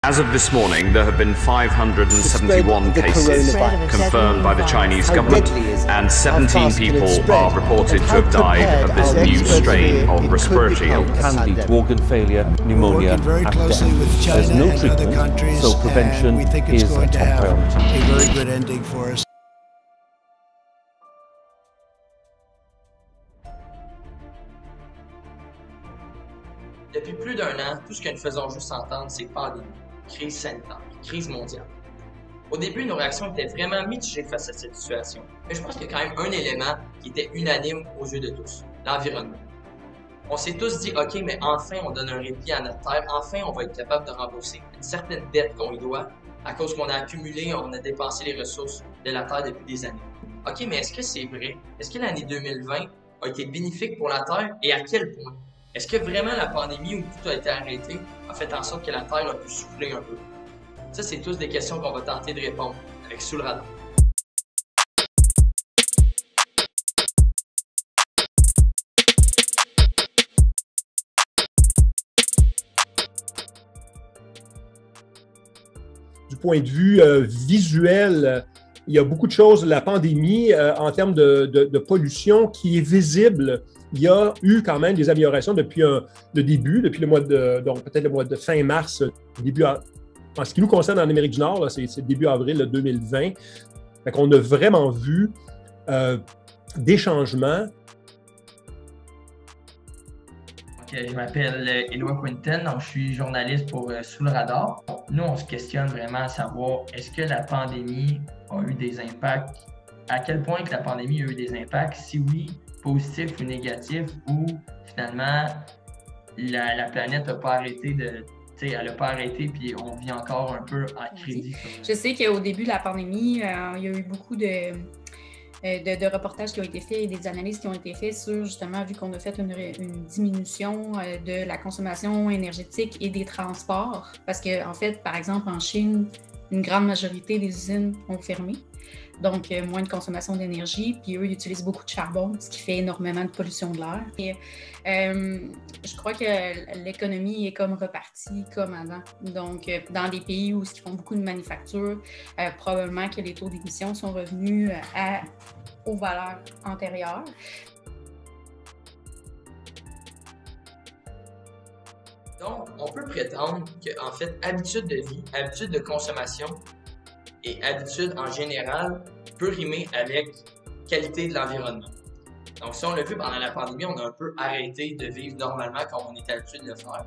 As of this morning, there have been 571 cases confirmed by the Chinese government, and 17 people are reported to have died of this new strain of respiratory illness. Can lead to organ failure, pneumonia, and death. There's no treatment, so prevention is a top priority. A very good ending for us. Depuis plus d'un an, tout ce que nous faisons juste entendre, c'est pandémie, crise sanitaire, crise mondiale. Au début, nos réactions étaient vraiment mitigées face à cette situation. Mais je pense qu'il y a quand même un élément qui était unanime aux yeux de tous, l'environnement. On s'est tous dit, OK, mais enfin, on donne un répit à notre Terre. Enfin, on va être capable de rembourser une certaine dette qu'on y doit à cause qu'on a accumulé, on a dépensé les ressources de la Terre depuis des années. OK, mais est-ce que c'est vrai? Est-ce que l'année 2020 a été bénéfique pour la Terre et à quel point? Est-ce que vraiment la pandémie où tout a été arrêté a fait en sorte que la Terre a pu souffler un peu? Ça, c'est tous des questions qu'on va tenter de répondre avec Sous le radar. Du point de vue visuel, il y a beaucoup de choses. La pandémie, en termes de pollution qui est visible, il y a eu quand même des améliorations depuis le début, depuis le mois donc peut-être le mois de fin mars, en ce qui nous concerne en Amérique du Nord, c'est début avril 2020. Fait qu'on a vraiment vu des changements. Je m'appelle Éloi Quinton, donc je suis journaliste pour Sous le radar. Nous, on se questionne vraiment à savoir est-ce que la pandémie a eu des impacts, à quel point que la pandémie a eu des impacts, si oui, positifs ou négatifs, ou finalement la planète n'a pas arrêté elle n'a pas arrêté, puis on vit encore un peu en crédit. Je sais qu'au début de la pandémie, il y a eu beaucoup de reportages qui ont été faits et des analyses qui ont été faites sur, justement, vu qu'on a fait une diminution de la consommation énergétique et des transports. Parce que, en fait, par exemple, en Chine, une grande majorité des usines ont fermé. Donc, moins de consommation d'énergie. Puis eux, ils utilisent beaucoup de charbon, ce qui fait énormément de pollution de l'air. Et je crois que l'économie est comme repartie comme avant. Donc, dans des pays où ils font beaucoup de manufactures, probablement que les taux d'émission sont revenus aux valeurs antérieures. Donc, on peut prétendre qu'en fait, habitude de vie, habitude de consommation et habitude en général peut rimer avec qualité de l'environnement. Donc, si on l'a vu pendant la pandémie, on a un peu arrêté de vivre normalement comme on était habitué de le faire.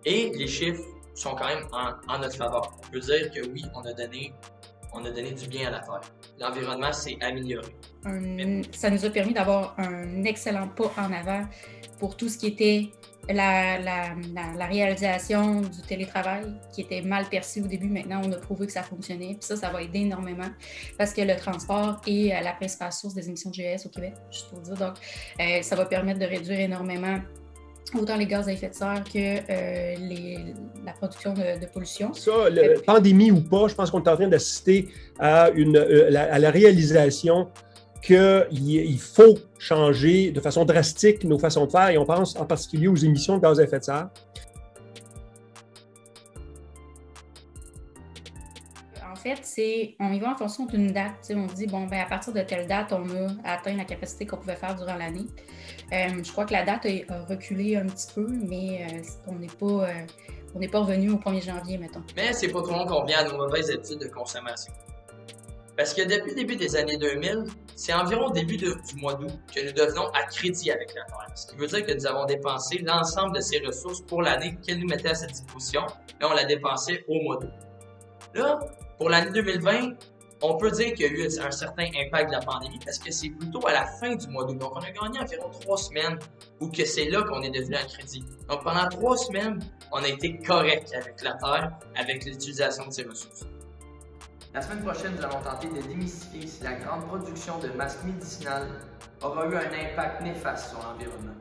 Et les chiffres sont quand même en notre faveur. On peut dire que oui, on a donné du bien à la Terre. L'environnement s'est amélioré. Ça nous a permis d'avoir un excellent pas en avant pour tout ce qui était la réalisation du télétravail, qui était mal perçu au début. Maintenant, on a prouvé que ça fonctionnait. Puis ça va aider énormément parce que le transport est la principale source des émissions de GES au Québec, juste pour dire. Donc, ça va permettre de réduire énormément autant les gaz à effet de serre que la production de pollution. Ça, pandémie ou pas, je pense qu'on est en train d'assister à la réalisation qu'il faut changer de façon drastique nos façons de faire, et on pense en particulier aux émissions de gaz à effet de serre. En fait, on y va en fonction d'une date. On dit, à partir de telle date, on a atteint la capacité qu'on pouvait faire durant l'année. Je crois que la date a reculé un petit peu, mais on n'est pas revenu au 1er janvier, mettons. Mais c'est pas trop long qu'on vient à nos mauvaises habitudes de consommation. Parce que depuis le début des années 2000, c'est environ au début du mois d'août que nous devenons à crédit avec la Terre. Ce qui veut dire que nous avons dépensé l'ensemble de ces ressources pour l'année qu'elle nous mettait à sa disposition, et on l'a dépensé au mois d'août. Là, pour l'année 2020, on peut dire qu'il y a eu un certain impact de la pandémie parce que c'est plutôt à la fin du mois d'août. Donc, on a gagné environ 3 semaines où que c'est là qu'on est devenu à crédit. Donc, pendant 3 semaines, on a été correct avec la Terre, avec l'utilisation de ses ressources. La semaine prochaine, nous allons tenter de démystifier si la grande production de masques médicinales aura eu un impact néfaste sur l'environnement.